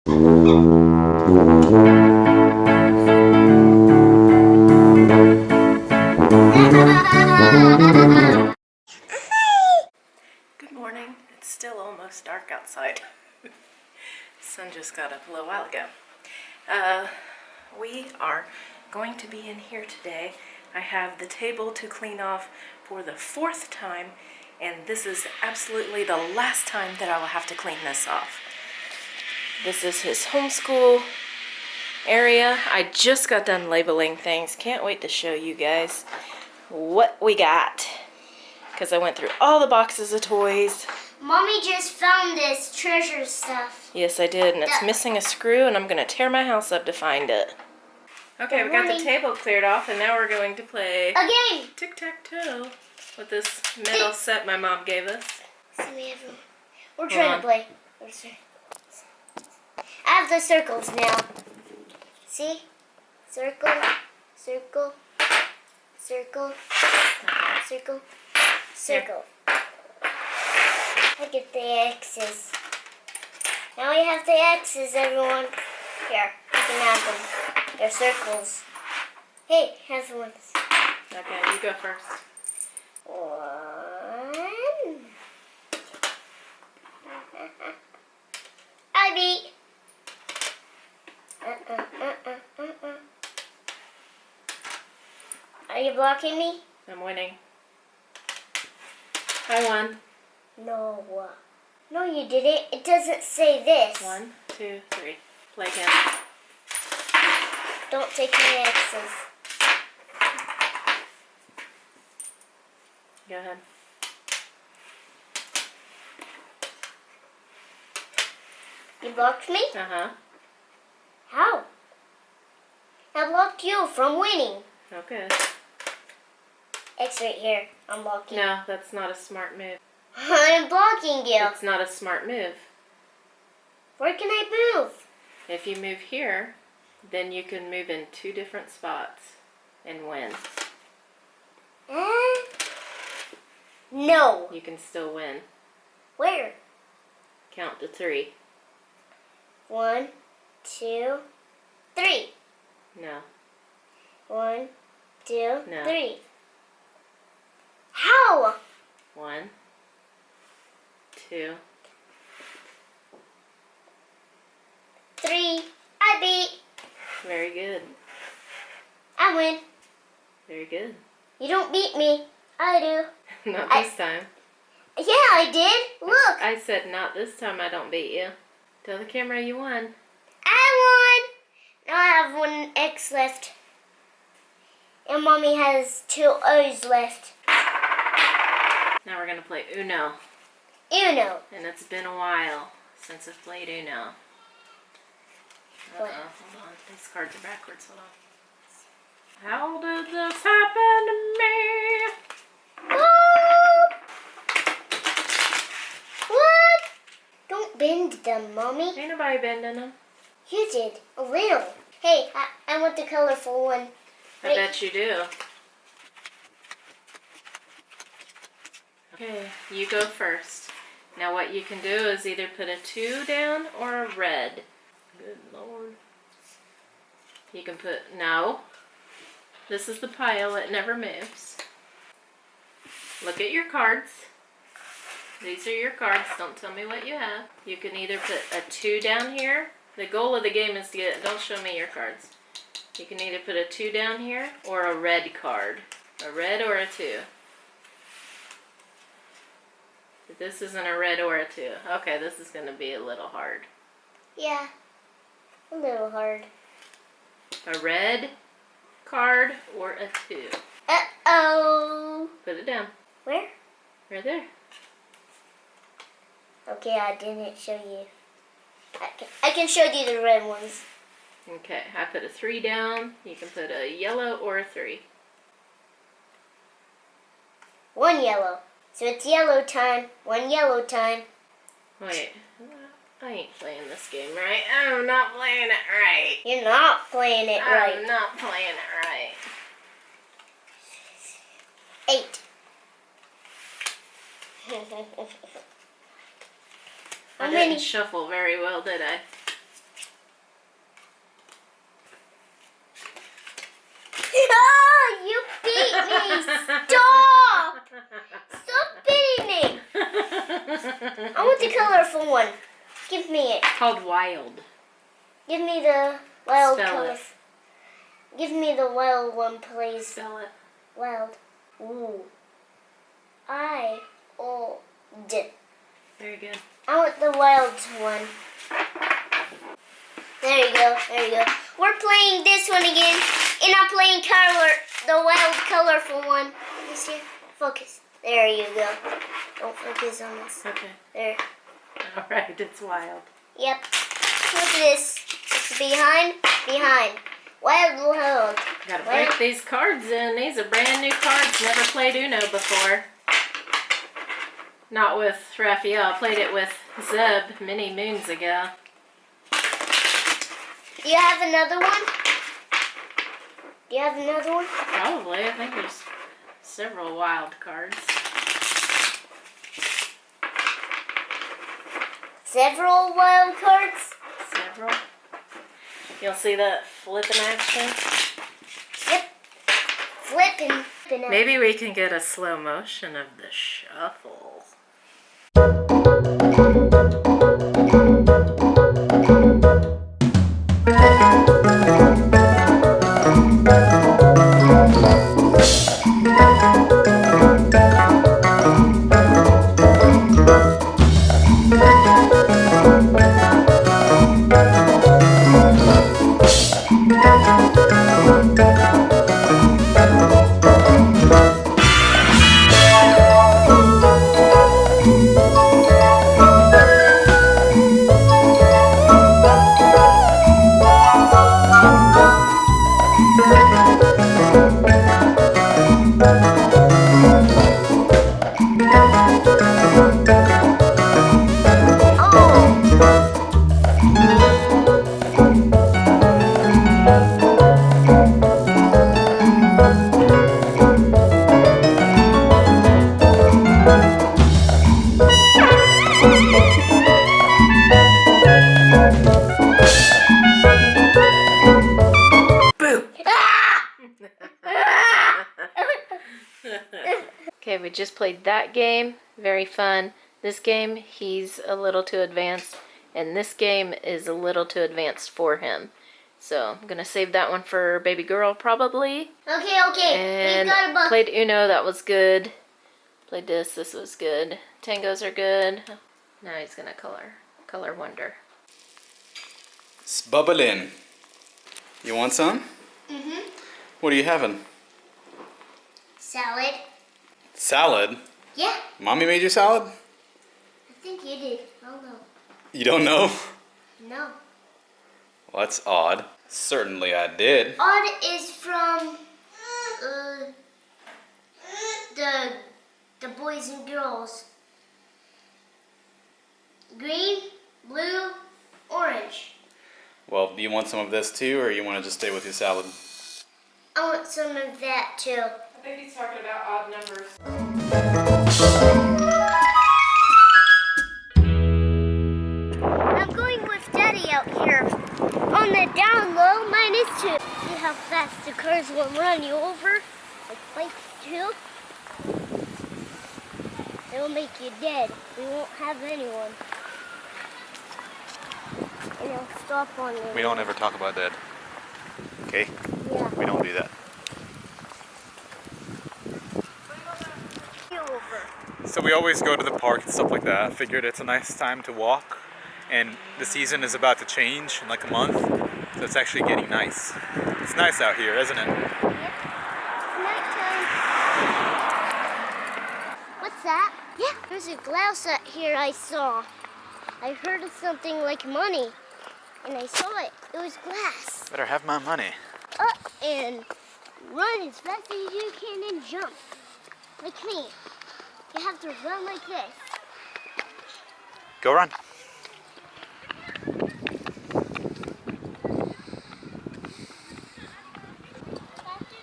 Good morning. It's still almost dark outside. Sun just got up a little while ago. We are going to be in here today. I have the table to clean off for the 4th time, and this is absolutely the last time that I will have to clean this off. This is his homeschool area. I just got done labeling things. Can't wait to show you guys what we got, because I went through all the boxes of toys. Mommy just found this treasure stuff. Yes, I did, and it's missing a screw, and I'm going to tear my house up to find it. Okay, we got the table cleared off, and now we're going to play a game. Tic-tac-toe with this metal set my mom gave us. We're trying to play. I have the circles now. See? Circle, circle, circle, circle, circle. Look at the X's. Now we have the X's, everyone. Here, you can have them. They're circles. Hey, have one. Okay, you go first. 1. I beat. Are you blocking me? I'm winning. I won. No. No, you didn't. It doesn't say this. 1, 2, 3. Play again. Don't take my X's. Go ahead. You blocked me? Uh-huh. How? I blocked you from winning. Okay. X right here. I'm blocking. No, that's not a smart move. I'm blocking you. It's not a smart move. Where can I move? If you move here, then you can move in 2 different spots and win. No. You can still win. Where? Count to 3. 1, 2, 3. No. 1, 2, No. 3. How? 1, 2. 3. I beat. Very good. I win. Very good. You don't beat me. I do. Not this time. Yeah, I did. Look. I said not this time I don't beat you. Tell the camera you won. I won. Now I have 1 X left. And Mommy has 2 O's left. Now we're going to play Uno. Uno. And it's been a while since I've played Uno. What? Hold on. These cards are backwards. Hold on. How did this happen to me? What? Don't bend them, Mommy. Ain't nobody bending them. You did. A little. Hey, I want the colorful one. I bet you do. Okay, you go first. Now what you can do is either put a 2 down or a red. Good Lord. You can put, no. This is the pile, it never moves. Look at your cards. These are your cards, don't tell me what you have. You can either put a 2 down here. The goal of the game is to get, don't show me your cards. You can either put a 2 down here or a red card. A red or a 2. But this isn't a red or a 2. Okay, this is going to be a little hard. Yeah, a little hard. A red card or a 2. Uh-oh. Put it down. Where? Right there. Okay, I didn't show you. I can show you the red ones. Okay, I put a 3 down. You can put a yellow or a 3. 1 yellow. So it's yellow time. 1 yellow time. Wait, I ain't playing this game right. I'm not playing it right. You're not playing it right. I'm not playing it right. 8. I didn't shuffle very well, did I? I want the colorful one. Give me it. Called Wild. Give me the wild Spell color. it. Give me the wild one, please. Spell it. Wild. Ooh. I-O-D. Very good. I want the wild one. There you go. There you go. We're playing this one again, and I'm playing the wild colorful one. You see? Focus. There you go. Don't focus on this. Okay. There. All right, it's Wild. Yep. Look at this. It's behind. Wild. Gotta break these cards in. These are brand new cards. Never played Uno before. Not with Rafael. I played it with Zeb many moons ago. Do you have another one? Probably. I think there's several wild cards. Several wild cards? Several. You'll see that flipping action? Yep. Flipping. Maybe we can get a slow motion of the shuffle. Okay, we just played that game. Very fun. This game, he's a little too advanced, and this game is a little too advanced for him. So I'm gonna save that one for baby girl probably. Okay. And We got a book. played Uno, that was good. Played this was good. Tangos are good. Now he's gonna color Wonder. It's bubbling. You want some? Mm-hmm. What are you having? Salad. Salad? Yeah, Mommy made you salad? I think you did. I don't know. You don't know? No. Well, that's odd. Certainly I did. Odd is from the boys and girls. Green, blue, orange. Well, do you want some of this too, or you want to just stay with your salad? I want some of that too. I think he's talking about odd numbers. I'm going with Daddy out here. On the down low, mine is 2. See how fast the cars will run you over? Like bikes too? It'll make you dead. We won't have anyone. And it'll stop on you. We don't ever talk about that. Okay? Yeah. We don't do that. You over. So we always go to the park and stuff like that. I figured it's a nice time to walk. And the season is about to change in like a month. So it's actually getting nice. It's nice out here, isn't it? Yep. Nighttime. What's that? Yeah, there's a glass out here I saw. I heard of something like money. And I saw it. It was glass. Better have my money. Up and run as fast as you can and jump. Like me. You have to run like this. Go run. Faster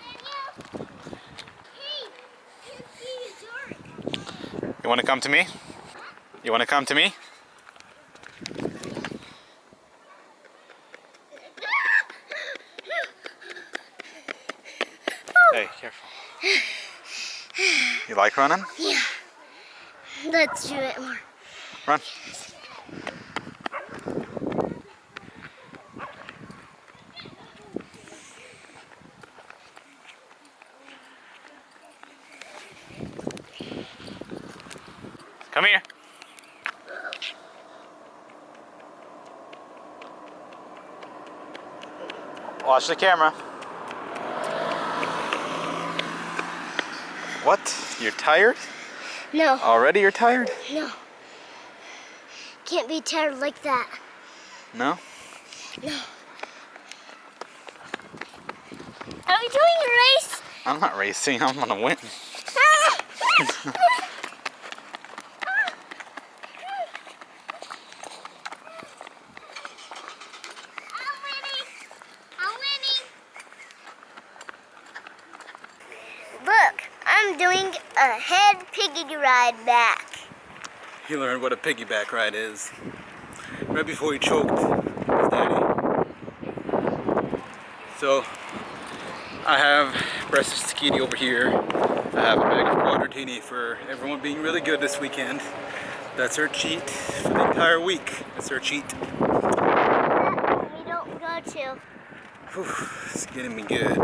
than you. Hey, it's dark. You want to come to me? You want to come to me? Hey, careful. You like running? Yeah. Let's do it more. Run. Come here. Watch the camera. What? You're tired? No. Already you're tired? No. Can't be tired like that. No? No. Are we doing a race? I'm not racing. I'm gonna win. Look, I'm doing a head piggy ride back. He learned what a piggyback ride is. Right before he choked his daddy. So, I have breakfast zucchini over here. I have a bag of quadratini for everyone being really good this weekend. That's our cheat for the entire week. That's our cheat. We don't go to. Whew, it's getting me good.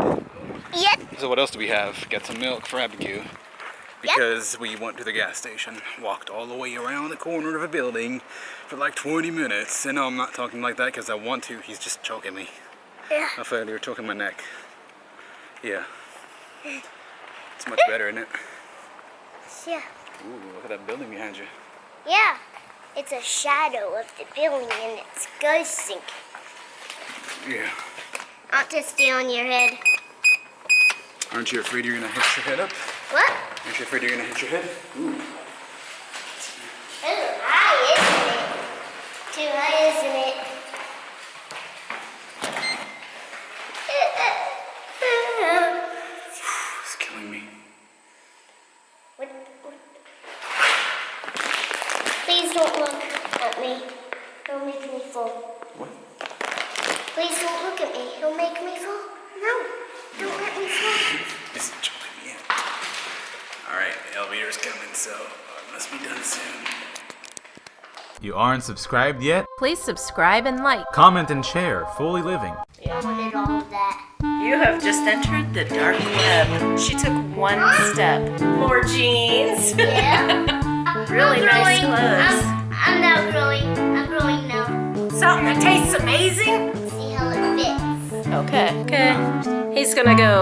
Yep. So what else do we have? Got some milk for Abigail. Because we went to the gas station, walked all the way around the corner of a building for like 20 minutes. And no, I'm not talking like that because I want to. He's just choking me. Yeah. Rafael, you're choking my neck. Yeah. It's much better, isn't it? Yeah. Ooh, look at that building behind you. Yeah. It's a shadow of the building and it's ghosting. Yeah. Not to stay on your head. Aren't you afraid you're gonna hit your head up? What? Aren't you afraid you're gonna hit your head? Ooh. Too high, isn't it? Too high, isn't it? It's killing me. What? Please don't look at me. It'll make me fall. What? Please don't look at me. It'll make me fall. No. Don't let me fall. It's choking me in. Alright, the elevator's coming, so it must be done soon. You aren't subscribed yet? Please subscribe and like. Comment and share. FoolyLiving. I wanted all of that. You have just entered the dark web. She took one step. More jeans. Yeah. Really I'm nice growing. clothes. I'm now growing. I'm growing now. Something that tastes amazing. See how it fits. Okay. He's gonna go